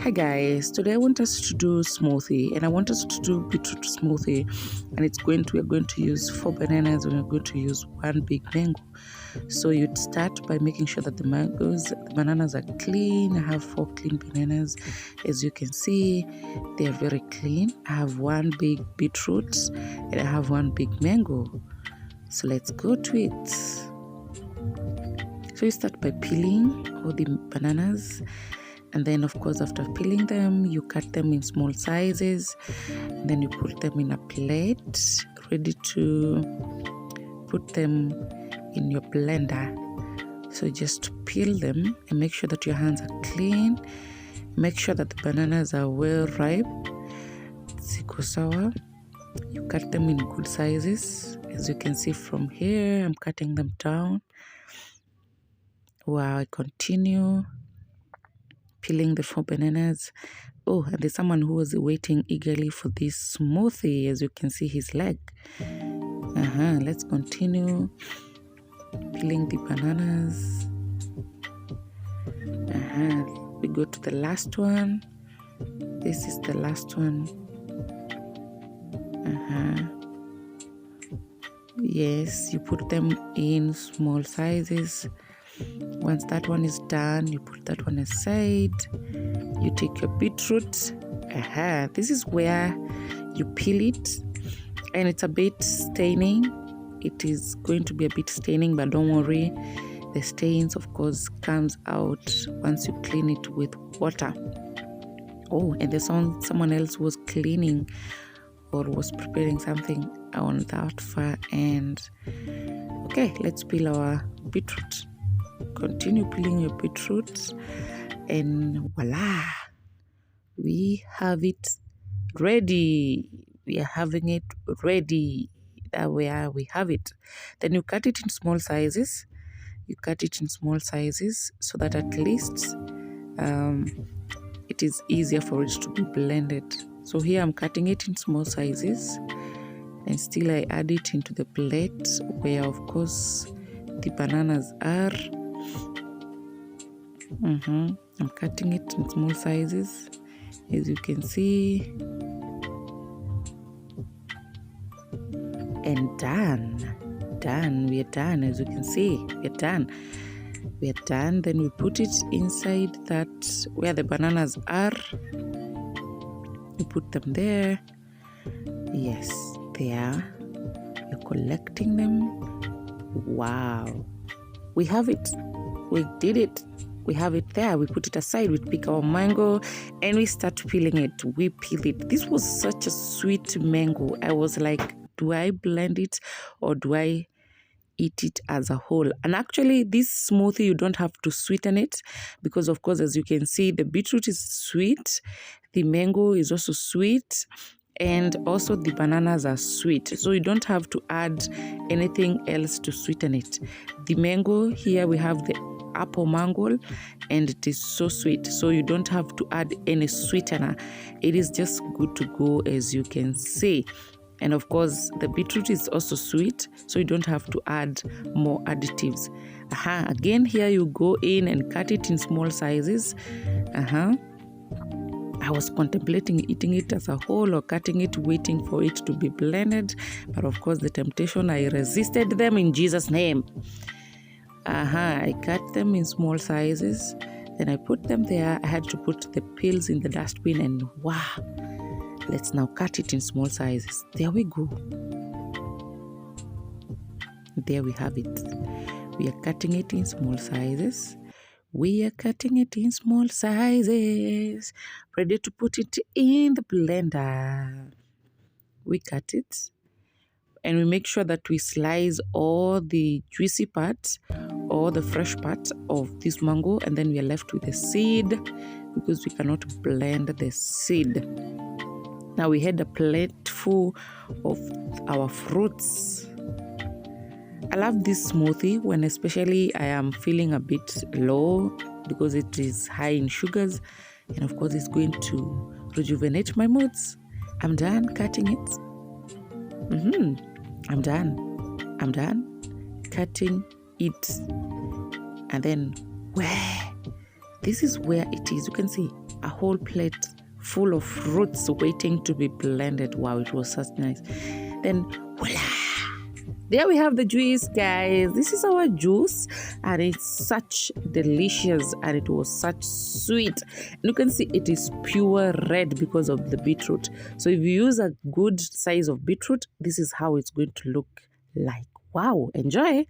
Hi guys, today I want us to do smoothie, and I want us to do beetroot smoothie, and we're going to use 4 bananas and we're going to use 1 big mango. So you'd start by making sure that the bananas are clean. I have 4 clean bananas. As you can see, they are very clean. I have 1 big beetroot and I have 1 big mango. So let's go to it. So you start by peeling all the bananas. And then, of course, after peeling them, you cut them in small sizes. And then you put them in a plate, ready to put them in your blender. So just peel them and make sure that your hands are clean. Make sure that the bananas are well ripe. Ziko sawa. You cut them in good sizes. As you can see from here, I'm cutting them down. Wow, I continue peeling the 4 bananas. Oh, and there's someone who was waiting eagerly for this smoothie. As you can see, his leg. Let's continue peeling the bananas. We go to the last one. This is the last one. Yes, you put them in small sizes. Once that one is done, you put that one aside. You take your beetroot. This is where you peel it, and it's a bit staining. It is going to be a bit staining, but don't worry. The stains, of course, comes out once you clean it with water. Oh, and there's someone else was cleaning or was preparing something on that far end. Okay, let's peel our beetroot. Continue peeling your beetroot, and voila, we have it ready. We are having it ready. That way we have it. Then you cut it in small sizes. So that at least it is easier for it to be blended. So here I'm cutting it in small sizes, and still I add it into the plate where, of course, the bananas are. I'm cutting it in small sizes, as you can see. And done. We are done. As you can see, we are done. Then we put it inside that where the bananas are. You put them there. Yes, there. You're collecting them. Wow. We have it. We did it. We have it there. We put it aside. We pick our mango and we start peeling it. We peel it. This was such a sweet mango. I was like, do I blend it or do I eat it as a whole? And actually, this smoothie, you don't have to sweeten it because, of course, as you can see, the beetroot is sweet. The mango is also sweet. And also the bananas are sweet. So you don't have to add anything else to sweeten it. The mango, here we have the apple mango, and it is so sweet. So you don't have to add any sweetener. It is just good to go, as you can see. And of course, the beetroot is also sweet, so you don't have to add more additives. Again, here you go in and cut it in small sizes. I was contemplating eating it as a whole or cutting it, waiting for it to be blended. But of course, the temptation, I resisted them in Jesus' name. I cut them in small sizes. Then I put them there. I had to put the peels in the dustbin, and wow. Let's now cut it in small sizes. There we go. There we have it. We are cutting it in small sizes. Ready to put it in the blender. We cut it. And we make sure that we slice all the juicy parts or the fresh parts of this mango. And then we are left with the seed because we cannot blend the seed. Now we had a plate full of our fruits. I love this smoothie when especially I am feeling a bit low because it is high in sugars. And of course, it's going to rejuvenate my moods. I'm done cutting it. I'm done cutting it. And then this is where it is. You can see a whole plate full of fruits waiting to be blended. Wow, it was such nice. Then voila, there we have the juice, guys. This is our juice, and it's such delicious, and it was such sweet. And you can see it is pure red because of the beetroot. So if you use a good size of beetroot, this is how it's going to look like. Wow, enjoy.